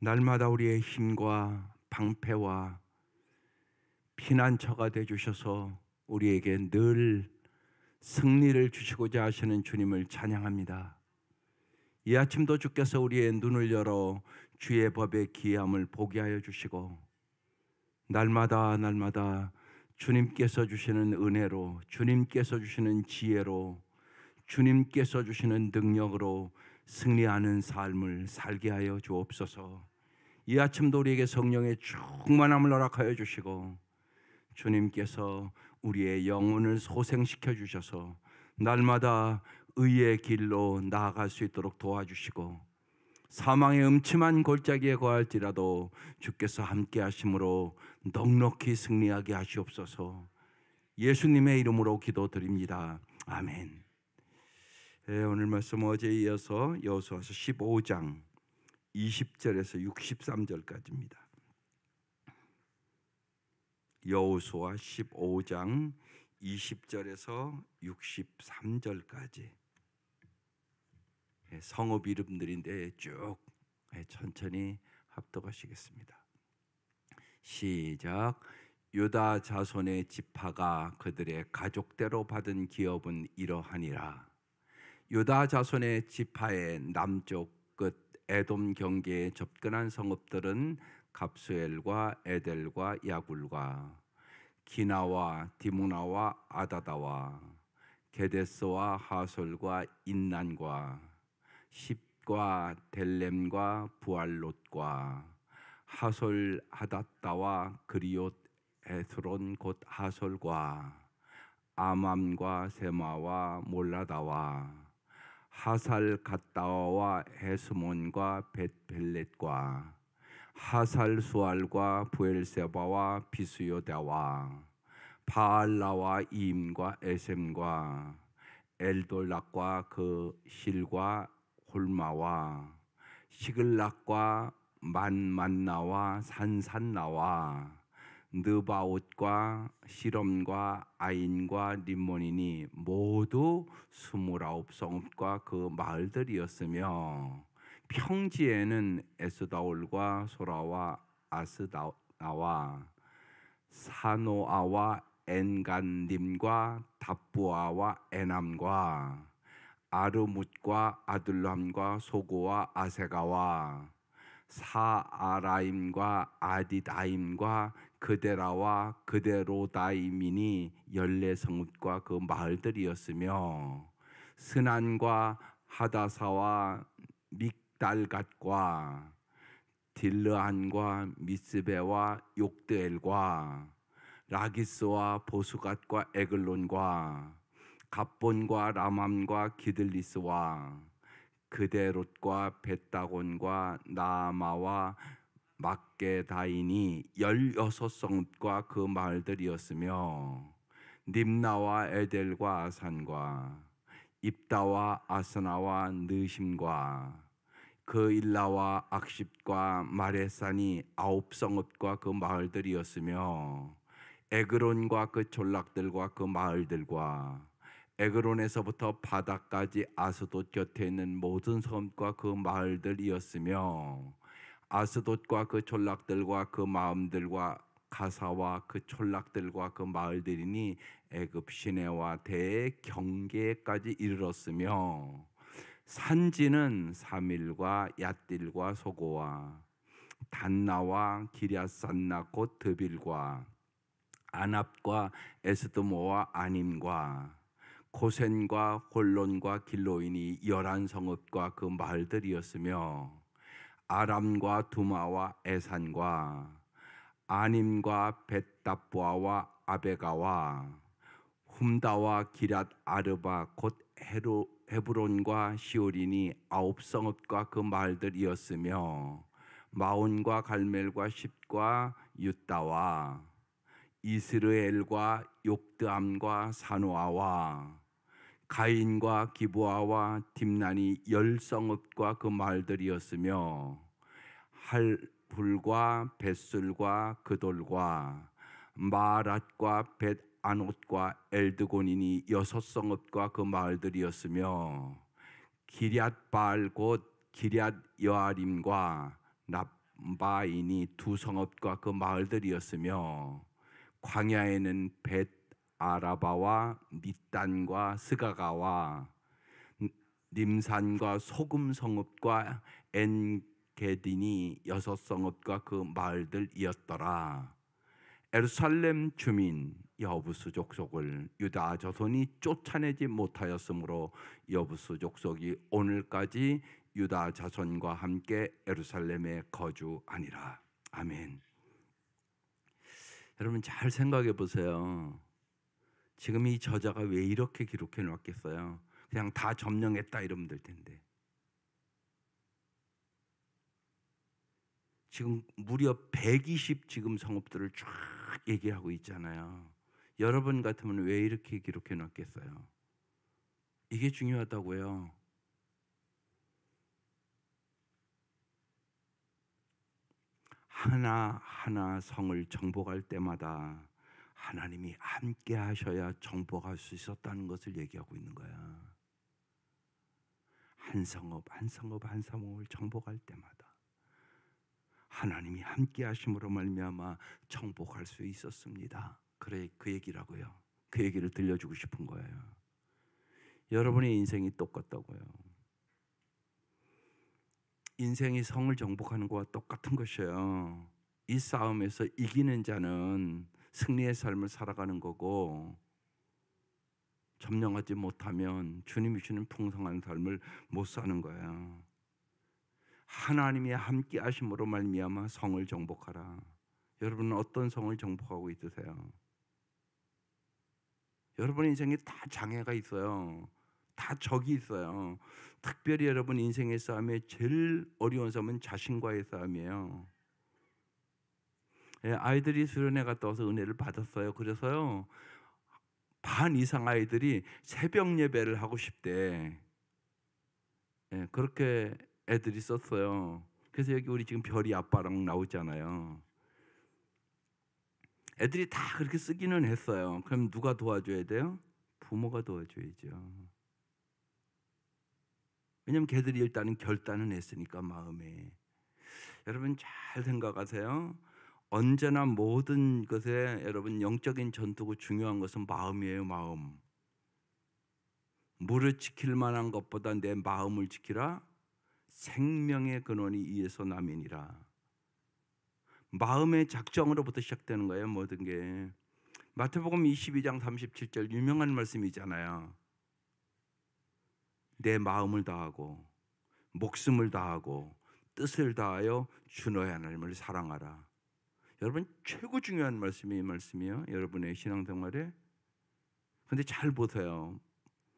날마다 우리의 힘과 방패와 피난처가 되어주셔서 우리에게 늘 승리를 주시고자 하시는 주님을 찬양합니다. 이 아침도 주께서 우리의 눈을 열어 주의 법의 기함을 보게 하여 주시고, 날마다 주님께서 주시는 은혜로, 주님께서 주시는 지혜로, 주님께서 주시는 능력으로 승리하는 삶을 살게 하여 주옵소서. 이 아침도 우리에게 성령의 충만함을 허락하여 주시고, 주님께서 우리의 영혼을 소생시켜 주셔서 날마다 의의 길로 나아갈 수 있도록 도와주시고, 사망의 음침한 골짜기에 거할지라도 주께서 함께 하심으로 넉넉히 승리하게 하시옵소서. 예수님의 이름으로 기도드립니다. 아멘. 오늘 말씀 어제에 이어서 여호수아서 15장 20절에서 63절까지입니다. 여호수아 15장 20절에서 63절까지 성읍 이름들인데 쭉 천천히 합독하시겠습니다. 시작. 유다 자손의 지파가 그들의 가족대로 받은 기업은 이러하니라. 유다 자손의 지파의 남쪽 끝 에돔 경계에 접근한 성읍들은 갑수엘과 에델과 야굴과 기나와 디무나와 아다다와 게데스와 하솔과 인난과 십과 델렘과 부알롯과 하솔 하닷다와 그리옷 에스론 곧 하솔과 아맘과 세마와 몰라다와 하살 갓다와와 헤스몬과 벳벨렛과 하살 수알과 부엘세바와 비수요다와 바알라와 이임과 에셈과 엘돌락과 그 실과 홀마와 시글락과 만만나와 산산나와 느바옷과 시럼과 아인과 림몬이니 모두 29성읍과 그 마을들이었으며, 평지에는 에스다올과 소라와 아스나와 사노아와 엔간림과 답부아와 에남과 아르뭇과 아둘람과 소고와 아세가와 사아라임과 아디다임과 그데라와 그데로다임이니 14성읍과 그 마을들이었으며, 스난과 하다사와 믹달갓과 딜르안과 미스베와 욕드엘과 라기스와 보수갓과 에글론과 갑본과 라맘과 기들리스와 그데롯과 벳다곤과 나아마와 막게다인이 16성읍과 그 마을들이었으며, 림나와 에델과 아산과 입다와 아스나와 느심과 그 일라와 악십과 마레산이 9성읍과 그 마을들이었으며, 에그론과 그 졸락들과 그 마을들과 에그론에서부터 바다까지 아스돗 곁에 있는 모든 성읍과 그 마을들이었으며, 아스돗과 그 졸락들과 그 마음들과 가사와 그 졸락들과 그 마을들이니 애굽 시내와 대의 경계까지 이르렀으며, 산지는 사밀과 얏딜과 소고와 단나와 기랴산나 곧 드빌과 아납과 에스드모와 아님과 고센과 홀론과 길로인이 11성읍과 그 마을들이었으며, 아람과 두마와 에산과 아님과 벳답보아와 아베가와 훔다와 기랏 아르바 곧 헤브론과 시오린이 9성읍과 그 마을들이었으며, 마온과 갈멜과 십과 유다와 이스르엘과 욕드암과 사노아와 가인과 기브아와 딥난이 10성읍과 그 마을들이었으며, 할불과 벳술과 그돌과 마랏과 벳아롯과 엘드곤이니 6성읍과 그 마을들이었으며, 기럇바알 곧 기럇 여아림과 바인이 두 성읍과 그 마을들이었으며 광야에는 벳 아라바와 닛단과 스가가와 님산과 소금 성읍과 엔게딘이 여섯 성읍과 그 마을들이었더라. 예루살렘 주민 여부수 족속을 유다 자손이 쫓아내지 못하였으므로 여부수 족속이 오늘까지 유다 자손과 함께 예루살렘에 거주하니라. 아멘. 여러분 잘 생각해 보세요. 지금 이 저자가 왜 이렇게 기록해 놓았겠어요? 그냥 다 점령했다 이러면 될 텐데. 지금 무려 120 지금 성읍들을 쫙 얘기하고 있잖아요. 여러분 같으면 왜 이렇게 기록해 놨겠어요? 이게 중요하다고요. 하나하나 성을 정복할 때마다 하나님이 함께 하셔야 정복할 수 있었다는 것을 얘기하고 있는 거야. 한 성읍 한 성읍 한 성읍을 정복할 때마다 하나님이 함께 하심으로 말미암아 정복할 수 있었습니다. 그래, 그 얘기라고요. 그 얘기를 들려주고 싶은 거예요. 여러분의 인생이 똑같다고요. 인생이 성을 정복하는 것과 똑같은 것이에요. 이 싸움에서 이기는 자는 승리의 삶을 살아가는 거고, 점령하지 못하면 주님이 주는 풍성한 삶을 못 사는 거예요. 하나님이 함께 하심으로 말미암아 성을 정복하라. 여러분은 어떤 성을 정복하고 있으세요? 여러분 인생에 다 장애가 있어요. 다 적이 있어요. 특별히 여러분 인생의 싸움에 제일 어려운 싸움은 자신과의 싸움이에요. 아이들이 수련회 갔다 와서 은혜를 받았어요. 그래서요, 반 이상 아이들이 새벽 예배를 하고 싶대. 그렇게 애들이 썼어요. 그래서 여기 우리 지금 별이 아빠랑 나오잖아요. 애들이 다 그렇게 쓰기는 했어요. 그럼 누가 도와줘야 돼요? 부모가 도와줘야죠. 왜냐면 걔들이 일단은 결단은 했으니까 마음에. 여러분 잘 생각하세요. 언제나 모든 것에 여러분 영적인 전투고 중요한 것은 마음이에요. 마음. 물을 지킬 만한 것보다 내 마음을 지키라. 생명의 근원이 이에서 나면이라. 마음의 작정으로부터 시작되는 거예요. 모든 게. 마태복음 22장 37절 유명한 말씀이잖아요. 내 마음을 다하고 목숨을 다하고 뜻을 다하여 주 너의 하나님을 사랑하라. 여러분 최고 중요한 말씀이 이 말씀이에요. 여러분의 신앙생활에. 근데 잘 보세요.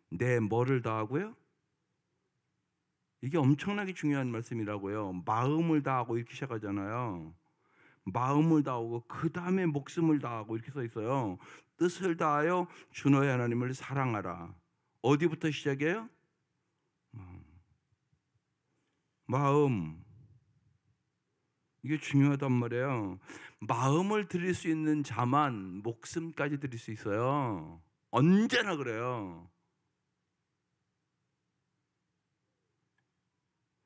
내 뭐를 다하고요? 이게 엄청나게 중요한 말씀이라고요. 마음을 다하고 이렇게 시작하잖아요. 마음을 다하고 그 다음에 목숨을 다하고 이렇게 써 있어요. 뜻을 다하여 주 너의 하나님을 사랑하라. 어디부터 시작해요? 마음. 이게 중요하단 말이에요. 마음을 드릴 수 있는 자만 목숨까지 드릴 수 있어요. 언제나 그래요.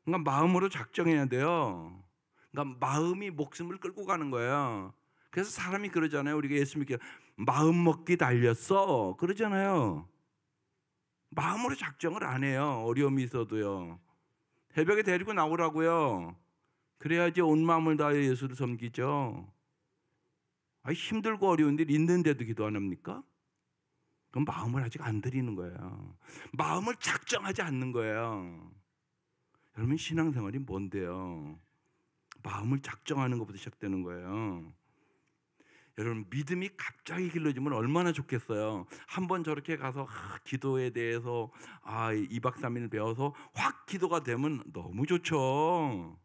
그러니까 마음으로 작정해야 돼요. 그러니까 마음이 목숨을 끌고 가는 거예요. 그래서 사람이 그러잖아요. 우리가 예수 믿게 마음 먹기 달렸어 그러잖아요. 마음으로 작정을 안 해요. 어려움이 있어도요. 새벽에 데리고 나오라고요. 그래야지 온 마음을 다해 예수를 섬기죠. 힘들고 어려운데 있는데도 기도 안 합니까? 그럼 마음을 아직 안 드리는 거예요. 마음을 작정하지 않는 거예요. 여러분 신앙생활이 뭔데요? 마음을 작정하는 것부터 시작되는 거예요. 여러분 믿음이 갑자기 길러지면 얼마나 좋겠어요. 한번 저렇게 가서 기도에 대해서 2박 3일 배워서 확 기도가 되면 너무 좋죠.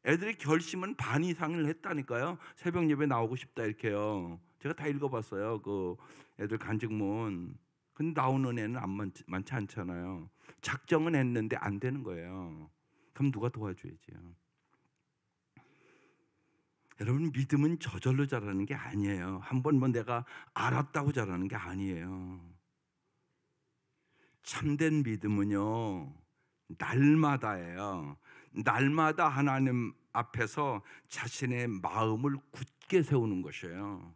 애들이 결심은 반 이상을 했다니까요. 새벽 예배 나오고 싶다 이렇게요. 제가 다 읽어봤어요. 그 애들 간증문. 근데 나오는 애는 많지 않잖아요. 작정은 했는데 안 되는 거예요. 그럼 누가 도와줘야지요. 여러분 믿음은 저절로 자라는 게 아니에요. 한번 내가 알았다고 자라는 게 아니에요. 참된 믿음은요 날마다예요. 날마다 하나님 앞에서 자신의 마음을 굳게 세우는 것이에요.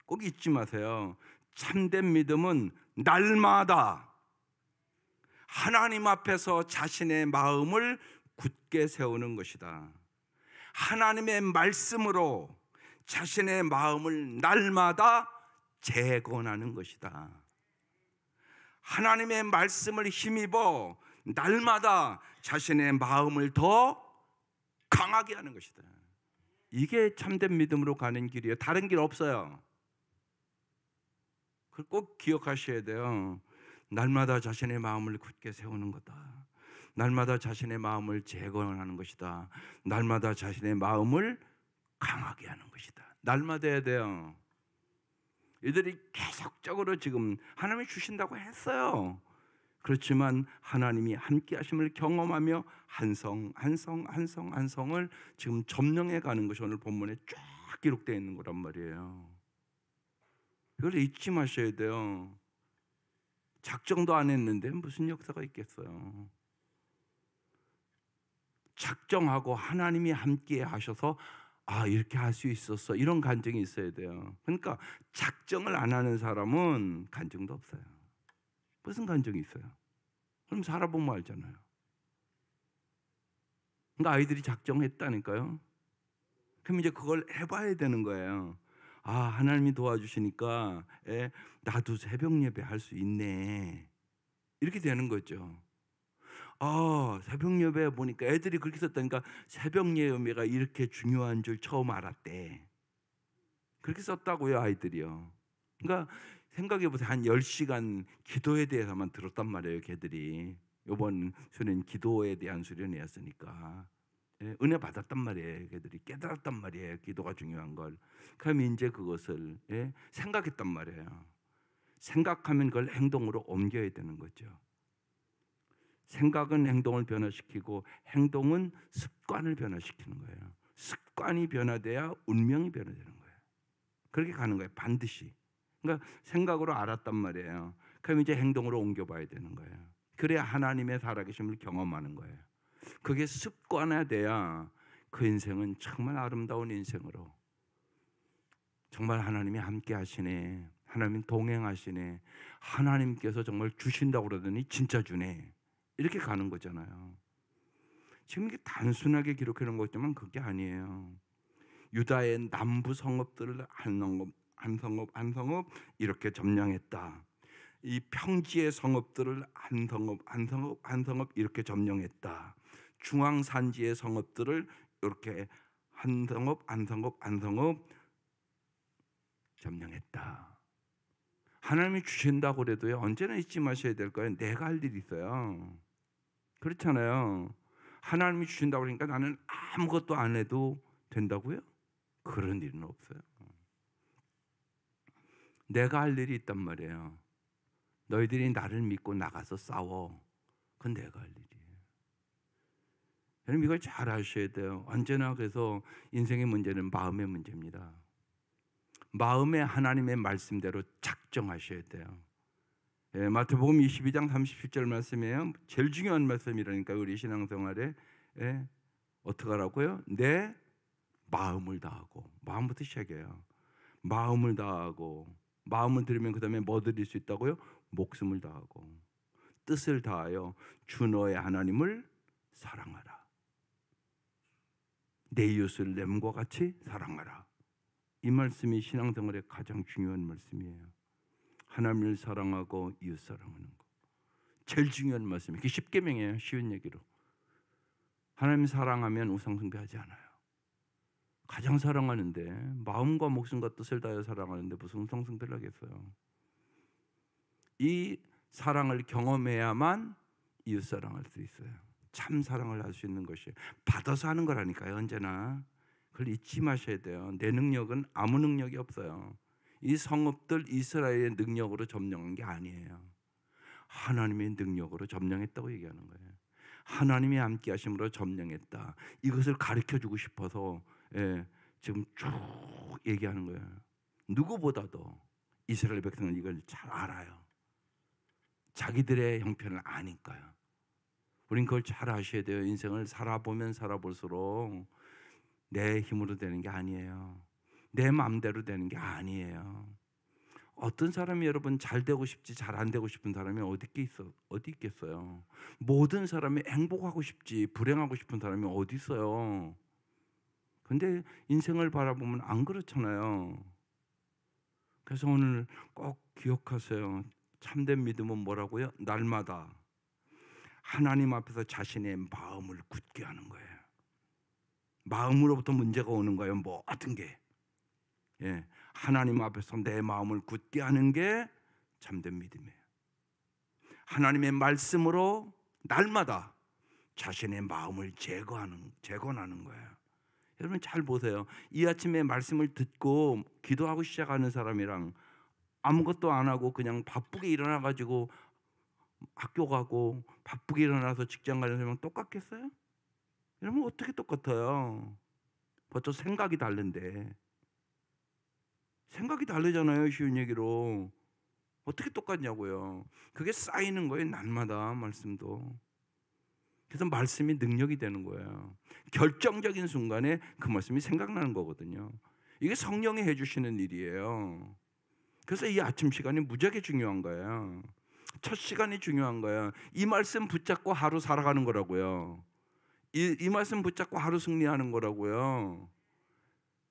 꼭 잊지 마세요. 참된 믿음은 날마다 하나님 앞에서 자신의 마음을 굳게 세우는 것이다. 하나님의 말씀으로 자신의 마음을 날마다 재건하는 것이다. 하나님의 말씀을 힘입어 날마다 자신의 마음을 더 강하게 하는 것이다. 이게 참된 믿음으로 가는 길이에요. 다른 길 없어요. 그걸 꼭 기억하셔야 돼요. 날마다 자신의 마음을 굳게 세우는 거다. 날마다 자신의 마음을 재건하는 것이다. 날마다 자신의 마음을 강하게 하는 것이다. 날마다 해야 돼요. 이들이 계속적으로 지금 하나님이 주신다고 했어요. 그렇지만 하나님이 함께 하심을 경험하며 한 성 한 성을 지금 점령해 가는 것이 오늘 본문에 쫙 기록되어 있는 거란 말이에요. 이걸 잊지 마셔야 돼요. 작정도 안 했는데 무슨 역사가 있겠어요. 작정하고 하나님이 함께 하셔서 이렇게 할 수 있었어, 이런 간증이 있어야 돼요. 그러니까 작정을 안 하는 사람은 간증도 없어요. 무슨 간증이 있어요? 그럼 살아보면 알잖아요. 그러니까 아이들이 작정했다니까요. 그럼 이제 그걸 해봐야 되는 거예요. 하나님이 도와주시니까 나도 새벽 예배 할 수 있네, 이렇게 되는 거죠. 새벽 예배 보니까 애들이 그렇게 썼다니까 새벽 예배가 이렇게 중요한 줄 처음 알았대. 그렇게 썼다고요, 아이들이요. 그러니까 생각해 보세요. 한 10시간 기도에 대해서만 들었단 말이에요, 걔들이. 이번 수련 기도에 대한 수련회였으니까. 은혜 받았단 말이에요. 걔들이 깨달았단 말이에요. 기도가 중요한 걸. 그럼 이제 그것을 생각했단 말이에요. 생각하면 그걸 행동으로 옮겨야 되는 거죠. 생각은 행동을 변화시키고 행동은 습관을 변화시키는 거예요. 습관이 변화돼야 운명이 변화되는 거예요. 그렇게 가는 거예요, 반드시. 그러니까 생각으로 알았단 말이에요. 그럼 이제 행동으로 옮겨봐야 되는 거예요. 그래야 하나님의 살아계심을 경험하는 거예요. 그게 습관화돼야 그 인생은 정말 아름다운 인생으로, 정말 하나님이 함께 하시네, 하나님 동행하시네, 하나님께서 정말 주신다고 그러더니 진짜 주네, 이렇게 가는 거잖아요. 지금 이게 단순하게 기록해 놓은 거지만 그게 아니에요. 유다의 남부 성읍들을 한 성읍 이렇게 점령했다. 이 평지의 성읍들을 한 성읍 이렇게 점령했다. 중앙 산지의 성읍들을 이렇게 한 성읍 점령했다. 하나님이 주신다고 그래도요, 언제나 잊지 마셔야 될 거예요. 내가 할 일이 있어요. 그렇잖아요. 하나님이 주신다고 그러니까 나는 아무것도 안 해도 된다고요? 그런 일은 없어요. 내가 할 일이 있단 말이에요. 너희들이 나를 믿고 나가서 싸워. 그건 내가 할 일이에요. 여러분 이걸 잘 아셔야 돼요. 언제나 그래서 인생의 문제는 마음의 문제입니다. 마음에 하나님의 말씀대로 작정하셔야 돼요. 마태복음 22장 37절 말씀이에요. 제일 중요한 말씀이라니까 우리 신앙생활에. 어떻게 하라고요? 내 마음을 다하고. 마음부터 시작해요. 마음을 다하고. 마음을 들이면 그 다음에 뭐 드릴 수 있다고요? 목숨을 다하고 뜻을 다하여 주 너의 하나님을 사랑하라. 내 이웃을 내 몸과 같이 사랑하라. 이 말씀이 신앙생활의 가장 중요한 말씀이에요. 하나님을 사랑하고 이웃 사랑하는 거 제일 중요한 말씀이에요. 이게 십계명이에요. 쉬운 얘기로. 하나님 사랑하면 우상숭배하지 않아요. 가장 사랑하는데 마음과 목숨과 뜻을 다하여 사랑하는데 무슨 우상숭배를 하겠어요. 이 사랑을 경험해야만 이웃 사랑할 수 있어요. 참 사랑을 할 수 있는 것이에요. 받아서 하는 거라니까요. 언제나 그걸 잊지 마셔야 돼요. 내 능력은 아무 능력이 없어요. 이 성읍들 이스라엘의 능력으로 점령한 게 아니에요. 하나님의 능력으로 점령했다고 얘기하는 거예요. 하나님이 함께 하심으로 점령했다. 이것을 가르쳐주고 싶어서 지금 쭉 얘기하는 거예요. 누구보다도 이스라엘 백성은 이걸 잘 알아요. 자기들의 형편을 아니까요. 우린 그걸 잘 아셔야 돼요. 인생을 살아보면 살아볼수록 내 힘으로 되는 게 아니에요. 내 마음대로 되는 게 아니에요. 어떤 사람이 여러분 잘 되고 싶지 잘 안 되고 싶은 사람이 어디 있겠어요? 모든 사람이 행복하고 싶지 불행하고 싶은 사람이 어디 있어요? 근데 인생을 바라보면 안 그렇잖아요. 그래서 오늘 꼭 기억하세요. 참된 믿음은 뭐라고요? 날마다 하나님 앞에서 자신의 마음을 굳게 하는 거예요. 마음으로부터 문제가 오는 거예요. 모든 게. 예, 하나님 앞에서 내 마음을 굳게 하는 게 참된 믿음이에요. 하나님의 말씀으로 날마다 자신의 마음을 재건하는 거예요. 여러분 잘 보세요. 이 아침에 말씀을 듣고 기도하고 시작하는 사람이랑 아무것도 안 하고 그냥 바쁘게 일어나 가지고 학교 가고 바쁘게 일어나서 직장 가는 사람이랑 똑같겠어요? 여러분 어떻게 똑같아요? 벌써 생각이 다른데. 생각이 다르잖아요. 쉬운 얘기로. 어떻게 똑같냐고요. 그게 쌓이는 거예요. 날마다 말씀도. 그래서 말씀이 능력이 되는 거예요. 결정적인 순간에 그 말씀이 생각나는 거거든요. 이게 성령이 해주시는 일이에요. 그래서 이 아침 시간이 무지하게 중요한 거예요. 첫 시간이 중요한 거예요. 이 말씀 붙잡고 하루 살아가는 거라고요. 이 말씀 붙잡고 하루 승리하는 거라고요.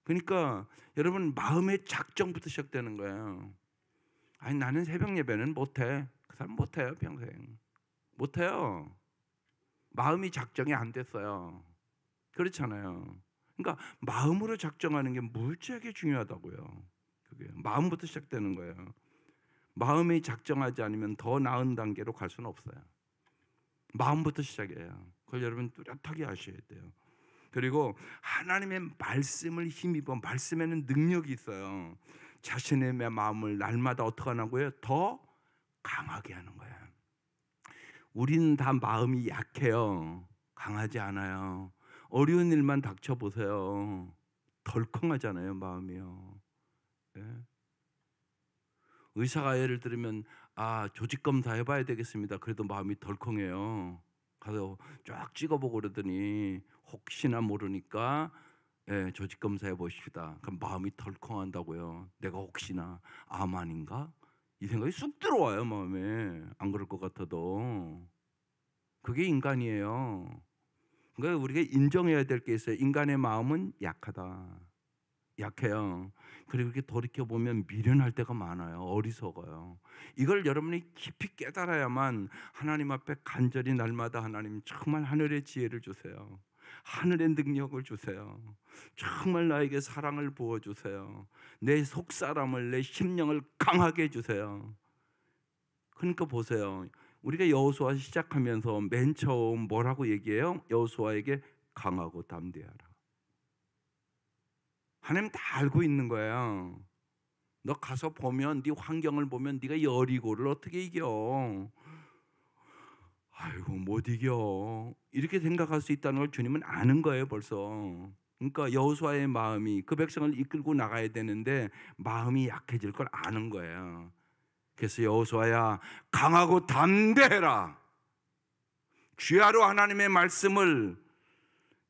그러니까 여러분 마음의 작정부터 시작되는 거예요. 아니 나는 새벽 예배는 못해. 그 사람 못해요. 평생 못해요. 마음이 작정이 안 됐어요. 그렇잖아요. 그러니까 마음으로 작정하는 게 무지하게 중요하다고요. 그게 마음부터 시작되는 거예요. 마음이 작정하지 않으면 더 나은 단계로 갈 수는 없어요. 마음부터 시작해요. 그걸 여러분 뚜렷하게 아셔야 돼요. 그리고 하나님의 말씀을 힘입어 말씀에는 능력이 있어요. 자신의 마음을 날마다 어떻게 하냐고요? 더 강하게 하는 거예요. 우리는 다 마음이 약해요. 강하지 않아요. 어려운 일만 닥쳐보세요. 덜컹하잖아요, 마음이요. 네? 의사가 예를 들으면 조직 검사 해봐야 되겠습니다. 그래도 마음이 덜컹해요. 가서 쫙 찍어보고 그러더니 혹시나 모르니까 조직 검사 해보십시다. 그럼 마음이 덜컹한다고요. 내가 혹시나 암 아닌가? 이 생각이 쑥 들어와요, 마음에. 안 그럴 것 같아도. 그게 인간이에요. 그러니까 우리가 인정해야 될 게 있어요. 인간의 마음은 약하다. 약해요. 그리고 이렇게 돌이켜보면 미련할 때가 많아요. 어리석어요. 이걸 여러분이 깊이 깨달아야만 하나님 앞에 간절히 날마다 하나님 정말 하늘의 지혜를 주세요. 하늘의 능력을 주세요. 정말 나에게 사랑을 부어주세요. 내 속사람을 내 심령을 강하게 해주세요. 그러니까 보세요. 우리가 여호수아 시작하면서 맨 처음 뭐라고 얘기해요? 여호수아에게 강하고 담대하라. 하나님 다 알고 있는 거예요. 너 가서 보면 네 환경을 보면 네가 여리고를 어떻게 이겨? 아이고 못 이겨. 이렇게 생각할 수 있다는 걸 주님은 아는 거예요 벌써. 그러니까 여호수아의 마음이 그 백성을 이끌고 나가야 되는데 마음이 약해질 걸 아는 거예요. 그래서 여호수아야 강하고 담대해라. 주야로 하나님의 말씀을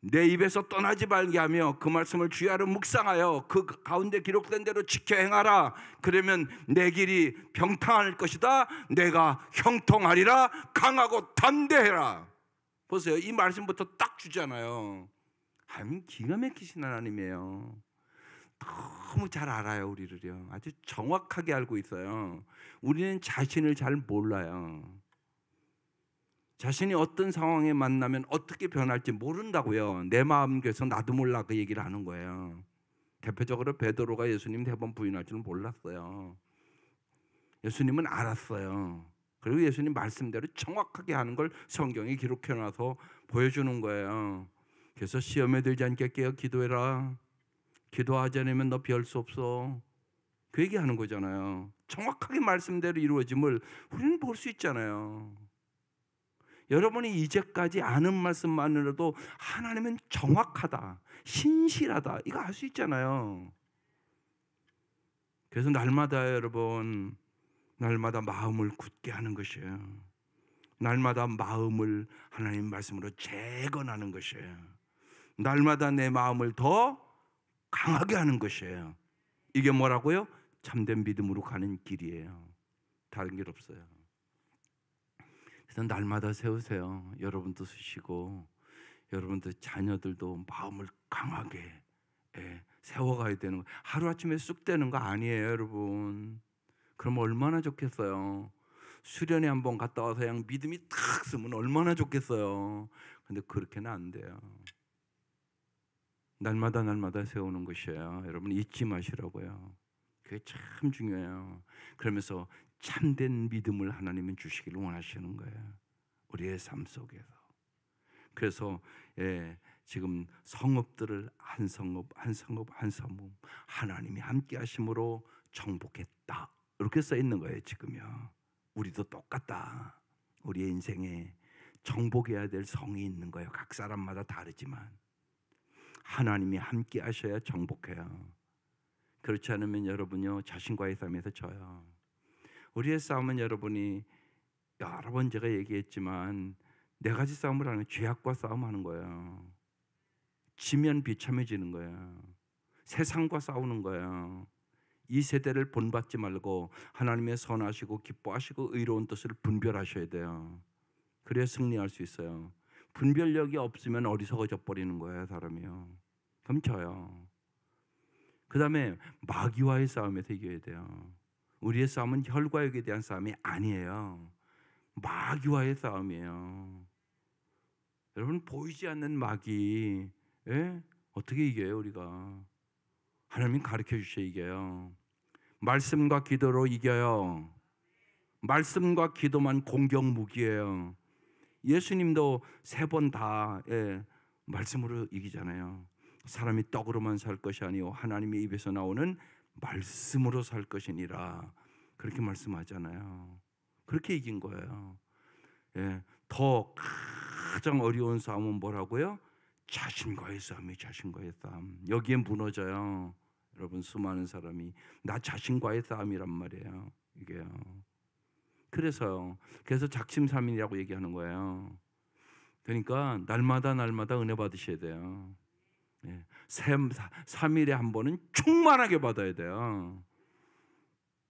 내 입에서 떠나지 말게 하며 그 말씀을 주야로 묵상하여 그 가운데 기록된 대로 지켜 행하라. 그러면 내 길이 평탄할 것이다. 내가 형통하리라. 강하고 담대해라. 보세요. 이 말씀부터 딱 주잖아요. 하나님 기가 막히신 하나님이에요. 너무 잘 알아요. 우리를요. 아주 정확하게 알고 있어요. 우리는 자신을 잘 몰라요. 자신이 어떤 상황에 만나면 어떻게 변할지 모른다고요. 내 마음 그래서 나도 몰라 그 얘기를 하는 거예요. 대표적으로 베드로가 예수님 3번 부인할 줄 몰랐어요. 예수님은 알았어요. 그리고 예수님 말씀대로 정확하게 하는 걸 성경에 기록해놔서 보여주는 거예요. 그래서 시험에 들지 않게 깨어 기도해라. 기도하지 않으면 너 피할 수 없어. 그 얘기하는 거잖아요. 정확하게 말씀대로 이루어짐을 우리는 볼 수 있잖아요. 여러분이 이제까지 아는 말씀만으로도 하나님은 정확하다, 신실하다 이거 알 수 있잖아요. 그래서 날마다 여러분 날마다 마음을 굳게 하는 것이에요. 날마다 마음을 하나님 말씀으로 재건하는 것이에요. 날마다 내 마음을 더 강하게 하는 것이에요. 이게 뭐라고요? 참된 믿음으로 가는 길이에요. 다른 길 없어요. 그래서 날마다 세우세요. 여러분도 쓰시고 여러분들 자녀들도 마음을 강하게 세워가야 되는 거예요. 하루아침에 쑥 되는 거 아니에요, 여러분. 그럼 얼마나 좋겠어요. 수련회 한번 갔다 와서 그냥 믿음이 탁 쓰면 얼마나 좋겠어요. 근데 그렇게는 안 돼요. 날마다 날마다 세우는 것이에요. 여러분 잊지 마시라고요. 그게 참 중요해요. 그러면서 참된 믿음을 하나님은 주시기를 원하시는 거예요. 우리의 삶 속에서. 그래서 지금 성읍들을 한 성읍 한 성읍 한 성읍 하나님이 함께 하심으로 정복했다. 이렇게 써 있는 거예요, 지금요. 우리도 똑같다. 우리의 인생에 정복해야 될 성이 있는 거예요. 각 사람마다 다르지만 하나님이 함께 하셔야 정복해요. 그렇지 않으면 여러분요 자신과의 싸움에서 져요. 우리의 싸움은 여러분이 여러 번 제가 얘기했지만 네 가지 싸움을 하는 거예요. 죄악과 싸움하는 거예요. 지면 비참해지는 거예요. 세상과 싸우는 거예요. 이 세대를 본받지 말고 하나님의 선하시고 기뻐하시고 의로운 뜻을 분별하셔야 돼요. 그래야 승리할 수 있어요. 분별력이 없으면 어리석어져 버리는 거예요, 사람이요. 그럼 져요. 그 다음에 마귀와의 싸움에서 이겨야 돼요. 우리의 싸움은 혈과 육에 대한 싸움이 아니에요. 마귀와의 싸움이에요. 여러분 보이지 않는 마귀 어떻게 이겨요 우리가? 하나님 가르쳐 주셔야 이겨요. 말씀과 기도로 이겨요. 말씀과 기도만 공격 무기예요. 예수님도 3번 다 말씀으로 이기잖아요. 사람이 떡으로만 살 것이 아니요 하나님의 입에서 나오는 말씀으로 살 것이니라 그렇게 말씀하잖아요. 그렇게 이긴 거예요. 더 가장 어려운 싸움은 뭐라고요? 자신과의 싸움이 자신과의 싸움. 여기에 무너져요. 여러분 수많은 사람이 나 자신과의 싸움이란 말이에요. 이게요. 그래서 작심삼일이라고 얘기하는 거예요. 그러니까 날마다 은혜 받으셔야 돼요. 3일에 한 번은 충만하게 받아야 돼요.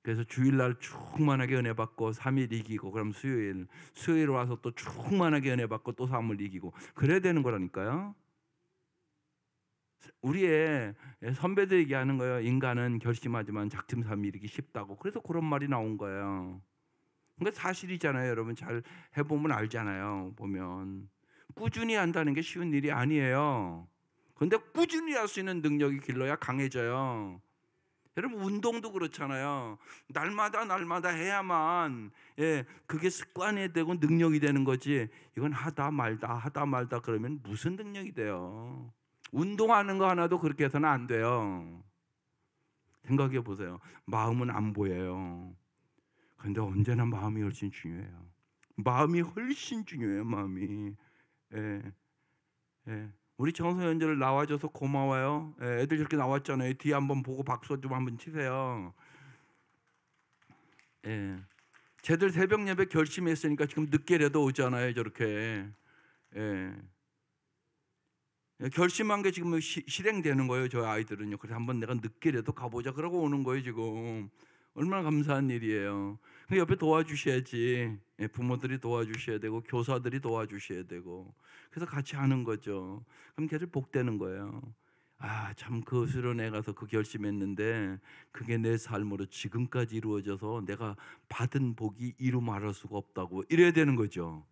그래서 주일날 충만하게 은혜 받고 3일 이기고 그럼 수요일 와서 또 충만하게 은혜 받고 또 3일 이기고 그래야 되는 거라니까요. 우리의 선배들이 얘기하는 거예요. 인간은 결심하지만 작심삼일이기 쉽다고. 그래서 그런 말이 나온 거예요. 그러니까 사실이잖아요. 여러분 잘 해보면 알잖아요. 보면 꾸준히 한다는 게 쉬운 일이 아니에요. 그런데 꾸준히 할 수 있는 능력이 길러야 강해져요. 여러분 운동도 그렇잖아요. 날마다 해야만 그게 습관이 되고 능력이 되는 거지. 이건 하다 말다 그러면 무슨 능력이 돼요? 운동하는 거 하나도 그렇게 해서는 안 돼요. 생각해 보세요. 마음은 안 보여요. 그런데 언제나 마음이 훨씬 중요해요. 마음이 훨씬 중요해요. 마음이. 우리 청소년들 나와줘서 고마워요. 애들 저렇게 나왔잖아요. 뒤에 한번 보고 박수 좀 한번 치세요. 쟤들 새벽 예배 결심했으니까 지금 늦게라도 오잖아요. 저렇게. 결심한 게 지금 실행되는 거예요. 저 아이들은요. 그래서 한번 내가 늦게라도 가보자 그러고 오는 거예요. 지금 얼마나 감사한 일이에요. 옆에 도와주셔야지. 부모들이 도와주셔야 되고 교사들이 도와주셔야 되고 그래서 같이 하는 거죠. 그럼 걔들 복되는 거예요. 참 그 수련회 가서 그 결심했는데 그게 내 삶으로 지금까지 이루어져서 내가 받은 복이 이루 말할 수가 없다고 이래야 되는 거죠.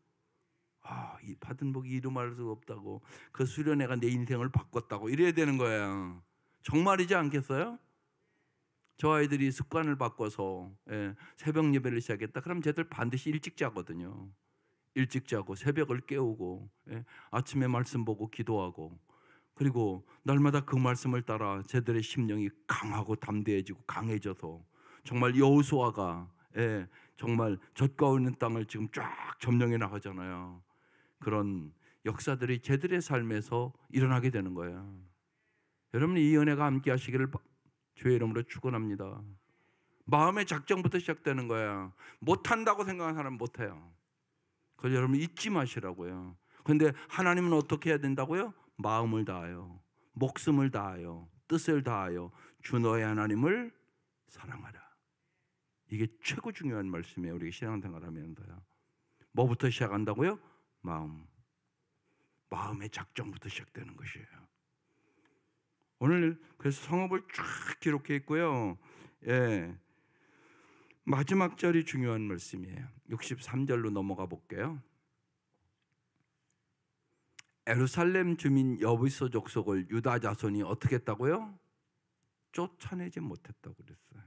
이 받은 복이 이루 말할 수가 없다고 그 수련회가 내 인생을 바꿨다고 이래야 되는 거예요. 정말이지 않겠어요? 저 아이들이 습관을 바꿔서 새벽 예배를 시작했다. 그럼 쟤들 반드시 일찍 자거든요. 일찍 자고 새벽을 깨우고 아침에 말씀 보고 기도하고 그리고 날마다 그 말씀을 따라 쟤들의 심령이 강하고 담대해지고 강해져서 정말 여호수아가 정말 젖과 있는 땅을 지금 쫙 점령해 나가잖아요. 그런 역사들이 쟤들의 삶에서 일어나게 되는 거예요. 여러분 이 은혜가 함께 하시기를 주의 이름으로 축원합니다. 마음의 작정부터 시작되는 거야. 못한다고 생각하는 사람은 못해요. 그래서 여러분 잊지 마시라고요. 그런데 하나님은 어떻게 해야 된다고요? 마음을 다하여, 목숨을 다하여, 뜻을 다하여 주 너의 하나님을 사랑하라. 이게 최고 중요한 말씀이에요. 우리 신앙생활하면서요. 뭐부터 시작한다고요? 마음. 마음의 작정부터 시작되는 것이에요. 오늘 그래서 성읍을 쫙 기록해 있고요. 예. 마지막 절이 중요한 말씀이에요. 63절로 넘어가 볼게요. 예루살렘 주민 여부서 족속을 유다 자손이 어떻게 했다고요? 쫓아내지 못했다고 그랬어요.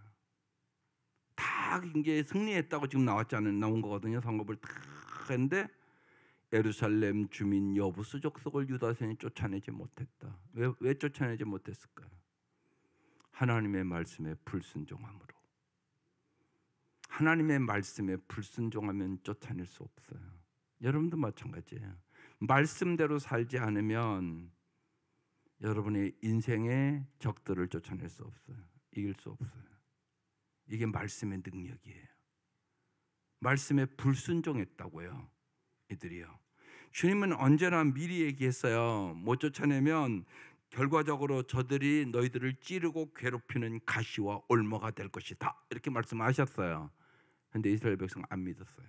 다 이제 승리했다고 지금 나온 거거든요. 성읍을 다 했는데 예루살렘 주민 여부수 족속을 유다 자손이 쫓아내지 못했다. 왜 쫓아내지 못했을까요? 하나님의 말씀에 불순종함으로. 하나님의 말씀에 불순종하면 쫓아낼 수 없어요. 여러분도 마찬가지예요. 말씀대로 살지 않으면 여러분의 인생의 적들을 쫓아낼 수 없어요. 이길 수 없어요. 이게 말씀의 능력이에요. 말씀에 불순종했다고요. 이들이요. 주님은 언제나 미리 얘기했어요. 못 쫓아내면 결과적으로 저들이 너희들을 찌르고 괴롭히는 가시와 올무가 될 것이다. 이렇게 말씀하셨어요. 그런데 이스라엘 백성 안 믿었어요.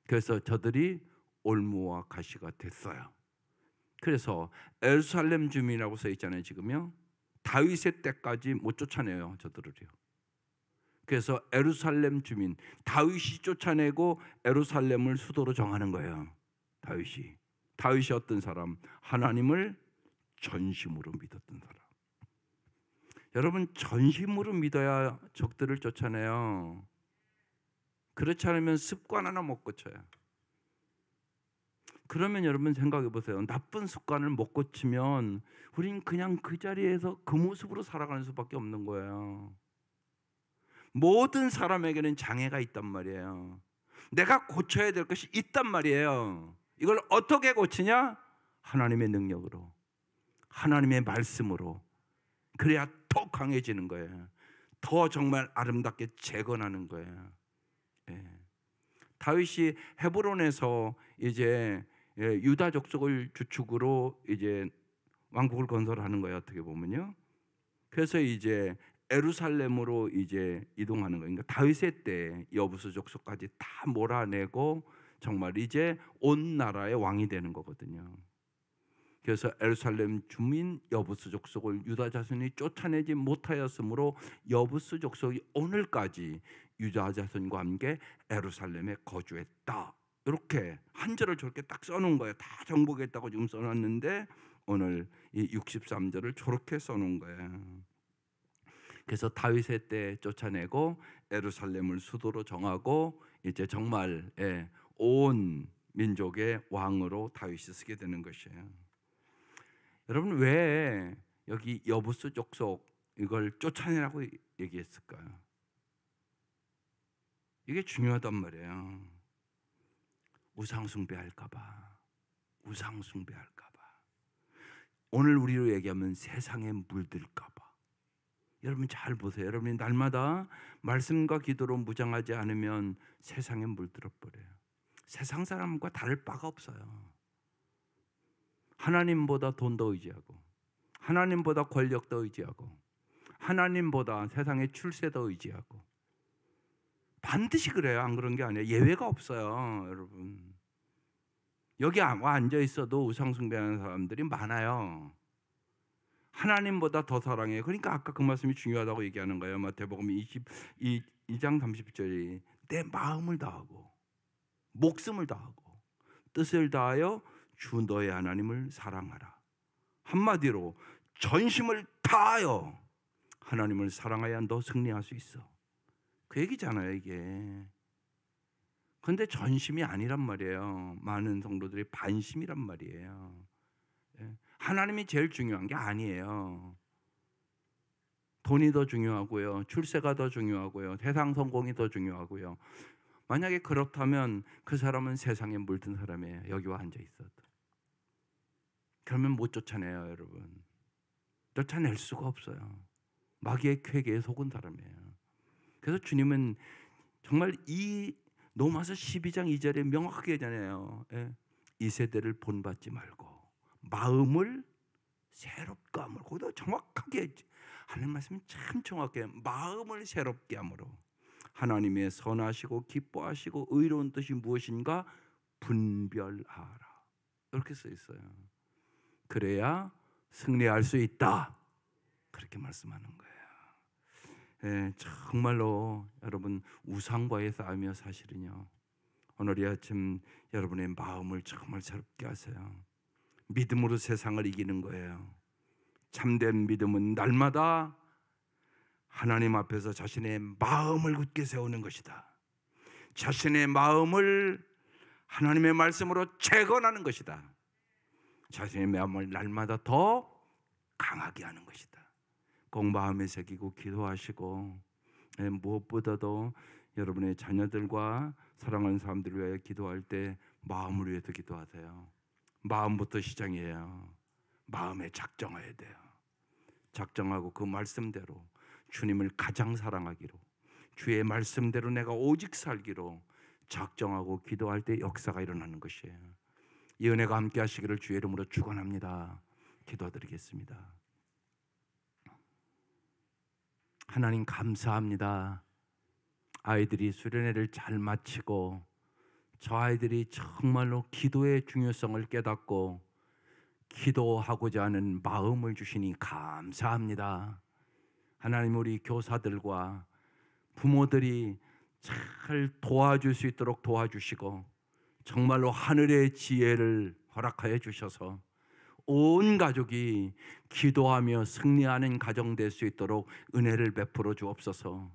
그래서 저들이 올무와 가시가 됐어요. 그래서 예루살렘 주민이라고 써 있잖아요. 지금요. 다윗의 때까지 못 쫓아내요. 저들을요. 그래서 예루살렘 주민, 다윗이 쫓아내고 예루살렘을 수도로 정하는 거예요. 다윗이 어떤 사람? 하나님을 전심으로 믿었던 사람. 여러분, 전심으로 믿어야 적들을 쫓아내요. 그렇지 않으면 습관 하나 못 고쳐요. 그러면 여러분 생각해 보세요. 나쁜 습관을 못 고치면 우린 그냥 그 자리에서 그 모습으로 살아가는 수밖에 없는 거예요. 모든 사람에게는 장애가 있단 말이에요. 내가 고쳐야 될 것이 있단 말이에요. 이걸 어떻게 고치냐? 하나님의 능력으로, 하나님의 말씀으로. 그래야 더 강해지는 거예요. 더 정말 아름답게 재건하는 거예요. 예. 다윗이 헤브론에서 이제 유다 족속을 주축으로 이제 왕국을 건설하는 거예요. 어떻게 보면요. 그래서 이제 예루살렘으로 이제 이동하는 거예요. 그러니까 다윗의 때 여부수 족속까지 다 몰아내고 정말 이제 온 나라의 왕이 되는 거거든요. 그래서 예루살렘 주민 여부수 족속을 유다 자손이 쫓아내지 못하였으므로 여부수 족속이 오늘까지 유다 자손과 함께 예루살렘에 거주했다. 이렇게 한 절을 저렇게 딱 써놓은 거예요. 다 정복했다고 지금 써놨는데 오늘 이 63절을 저렇게 써놓은 거예요. 그래서 다윗의 때 쫓아내고 예루살렘을 수도로 정하고 이제 정말 온 민족의 왕으로 다윗이 쓰게 되는 것이에요. 여러분, 왜 여기 여부수 족속 이걸 쫓아내라고 얘기했을까요? 이게 중요하단 말이에요. 우상숭배할까봐. 오늘 우리로 얘기하면 세상에 물들까봐. 여러분 잘 보세요. 여러분이 날마다 말씀과 기도로 무장하지 않으면 세상에 물들어 버려요. 세상 사람과 다를 바가 없어요. 하나님보다 돈 더 의지하고, 하나님보다 권력 더 의지하고, 하나님보다 세상의 출세 더 의지하고. 반드시 그래요. 안 그런 게 아니에요. 예외가 없어요. 여러분, 여기 와 앉아 있어도 우상숭배하는 사람들이 많아요. 하나님보다 더 사랑해요. 그러니까 아까 그 말씀이 중요하다고 얘기하는 거예요. 마태복음 22장 30절이 내 마음을 다하고 목숨을 다하고 뜻을 다하여 주 너의 하나님을 사랑하라. 한마디로 전심을 다하여 하나님을 사랑해야 너 승리할 수 있어. 그 얘기잖아요, 이게. 그런데 전심이 아니란 말이에요. 많은 성도들이 반심이란 말이에요. 하나님이 제일 중요한 게 아니에요. 돈이 더 중요하고요, 출세가 더 중요하고요, 세상 성공이 더 중요하고요. 만약에 그렇다면 그 사람은 세상에 물든 사람이에요. 여기 와 앉아 있어도. 그러면 못 쫓아내요, 여러분. 쫓아낼 수가 없어요. 마귀의 쾌계에 속은 사람이에요. 그래서 주님은 정말 이 로마서 12장 2절에 명확하게 하잖아요. 예. 이 세대를 본받지 말고 마음을 새롭게 함으로. 거기다 정확하게 하는 말씀이 참 정확해요. 마음을 새롭게 함으로 하나님의 선하시고 기뻐하시고 의로운 뜻이 무엇인가 분별하라. 이렇게 써 있어요. 그래야 승리할 수 있다. 그렇게 말씀하는 거예요. 예, 정말로 여러분 우상과의 싸움이요 사실은요. 오늘 이 아침 여러분의 마음을 정말 새롭게 하세요. 믿음으로 세상을 이기는 거예요. 참된 믿음은 날마다 하나님 앞에서 자신의 마음을 굳게 세우는 것이다. 자신의 마음을 하나님의 말씀으로 재건하는 것이다. 자신의 마음을 날마다 더 강하게 하는 것이다. 꼭 마음에 새기고 기도하시고, 무엇보다도 여러분의 자녀들과 사랑하는 사람들을 위하여 기도할 때 마음을 위해서 기도하세요. 마음부터 시작이에요. 마음에 작정해야 돼요. 작정하고 그 말씀대로 주님을 가장 사랑하기로, 주의 말씀대로 내가 오직 살기로 작정하고 기도할 때 역사가 일어나는 것이에요. 이 은혜가 함께 하시기를 주의 이름으로 축원합니다. 기도드리겠습니다. 하나님 감사합니다. 아이들이 수련회를 잘 마치고 저 아이들이 정말로 기도의 중요성을 깨닫고 기도하고자 하는 마음을 주시니 감사합니다. 하나님, 우리 교사들과 부모들이 잘 도와줄 수 있도록 도와주시고 정말로 하늘의 지혜를 허락하여 주셔서 온 가족이 기도하며 승리하는 가정 될 수 있도록 은혜를 베풀어 주옵소서.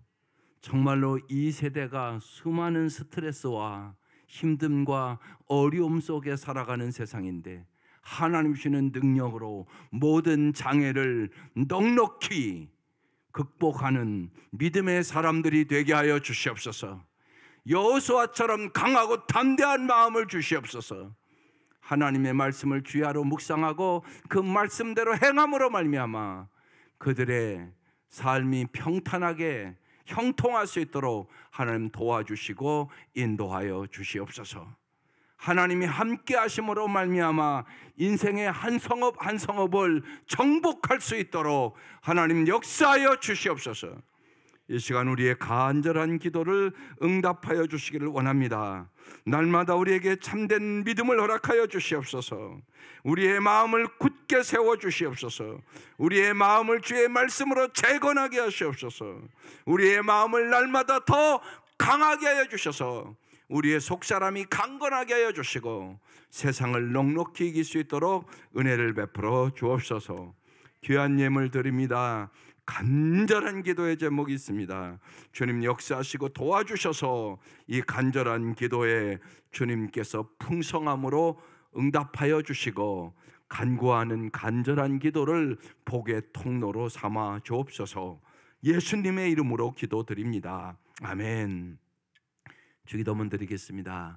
정말로 이 세대가 수많은 스트레스와 힘듦과 어려움 속에 살아가는 세상인데 하나님 주시는 능력으로 모든 장애를 넉넉히 극복하는 믿음의 사람들이 되게 하여 주시옵소서. 여호수아처럼 강하고 담대한 마음을 주시옵소서. 하나님의 말씀을 주야로 묵상하고 그 말씀대로 행함으로 말미암아 그들의 삶이 평탄하게 형통할 수 있도록 하나님 도와주시고 인도하여 주시옵소서. 하나님이 함께 하심으로 말미암아 인생의 한 성업 한 성업을 정복할 수 있도록 하나님 역사하여 주시옵소서. 이 시간 우리의 간절한 기도를 응답하여 주시기를 원합니다. 날마다 우리에게 참된 믿음을 허락하여 주시옵소서. 우리의 마음을 굳게 세워 주시옵소서. 우리의 마음을 주의 말씀으로 재건하게 하시옵소서. 우리의 마음을 날마다 더 강하게 하여 주셔서 우리의 속사람이 강건하게 하여 주시고 세상을 넉넉히 이길 수 있도록 은혜를 베풀어 주옵소서. 귀한 예물 드립니다. 간절한 기도의 제목이 있습니다. 주님 역사하시고 도와주셔서 이 간절한 기도에 주님께서 풍성함으로 응답하여 주시고 간구하는 간절한 기도를 복의 통로로 삼아 주옵소서. 예수님의 이름으로 기도드립니다. 아멘. 주기도문 드리겠습니다.